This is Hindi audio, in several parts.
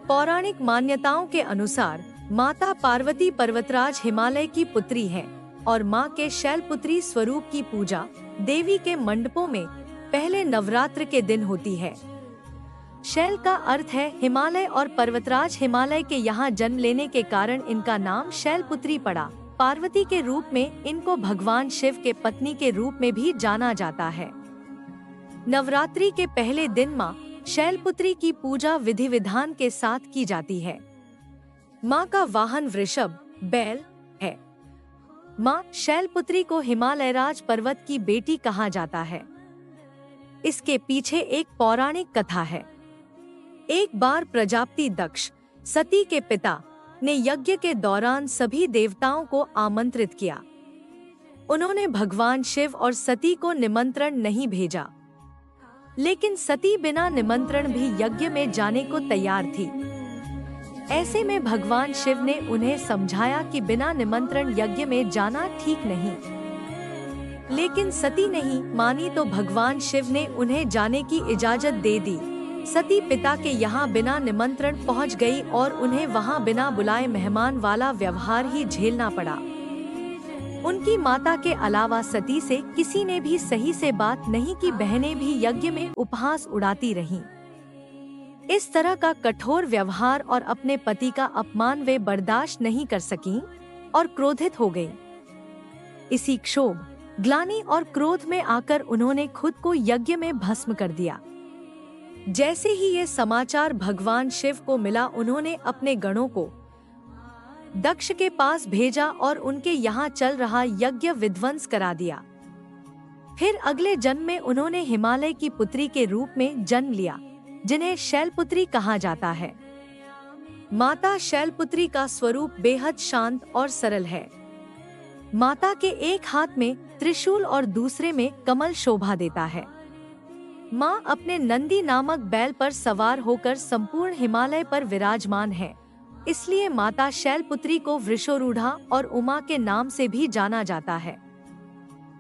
पौराणिक मान्यताओं के अनुसार माता पार्वती पर्वतराज हिमालय की पुत्री है और मां के शैलपुत्री स्वरूप की पूजा देवी के मंडपों में पहले नवरात्र के दिन होती है। शैल का अर्थ है हिमालय और पर्वतराज हिमालय के यहाँ जन्म लेने के कारण इनका नाम शैलपुत्री पड़ा। पार्वती के रूप में इनको भगवान शिव के पत्नी के रूप में भी जाना जाता है। नवरात्रि के पहले दिन मां शैलपुत्री की पूजा विधि विधान के साथ की जाती है। मां का वाहन वृषभ बैल है। मां शैलपुत्री को हिमालयराज पर्वत की बेटी कहा जाता है। इसके पीछे एक पौराणिक कथा है। एक बार प्रजापति दक्ष सती के पिता ने यज्ञ के दौरान सभी देवताओं को आमंत्रित किया। उन्होंने भगवान शिव और सती को निमंत्रण नहीं भेजा, लेकिन सती बिना निमंत्रण भी यज्ञ में जाने को तैयार थी। ऐसे में भगवान शिव ने उन्हें समझाया कि बिना निमंत्रण यज्ञ में जाना ठीक नहीं, लेकिन सती नहीं मानी तो भगवान शिव ने उन्हें जाने की इजाजत दे दी। सती पिता के यहाँ बिना निमंत्रण पहुँच गई और उन्हें वहाँ बिना बुलाए मेहमान वाला व्यवहार ही झेलना पड़ा। उनकी माता के अलावा सती से किसी ने भी सही से बात नहीं की। बहनें भी यज्ञ में उपहास उड़ाती रहीं। इस तरह का कठोर व्यवहार और अपने पति का अपमान वे बर्दाश्त नहीं कर सकीं और क्रोधित हो गईं। इसी क्षोभ, ग्लानि और क्रोध में आकर उन्होंने खुद को यज्ञ में भस्म कर दिया। जैसे ही ये समाचार भगवान शिव को मिला, उन्होंने अपने गणों को दक्ष के पास भेजा और उनके यहाँ चल रहा यज्ञ विध्वंस करा दिया। फिर अगले जन्म में उन्होंने हिमालय की पुत्री के रूप में जन्म लिया, जिन्हें शैलपुत्री कहा जाता है। माता शैलपुत्री का स्वरूप बेहद शांत और सरल है। माता के एक हाथ में त्रिशूल और दूसरे में कमल शोभा देता है। मां अपने नंदी नामक बैल पर सवार होकर संपूर्ण हिमालय पर विराजमान है। इसलिए माता शैलपुत्री को वृषोरूढ़ा और उमा के नाम से भी जाना जाता है।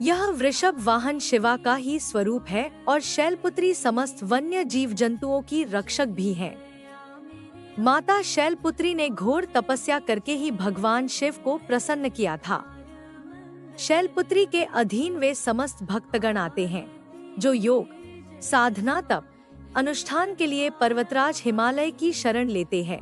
यह वृषभ वाहन शिवा का ही स्वरूप है और शैलपुत्री समस्त वन्य जीव जंतुओं की रक्षक भी है। माता शैलपुत्री ने घोर तपस्या करके ही भगवान शिव को प्रसन्न किया था। शैलपुत्री के अधीन वे समस्त भक्तगण आते हैं जो योग, साधना, तप, अनुष्ठान के लिए पर्वतराज हिमालय की शरण लेते हैं।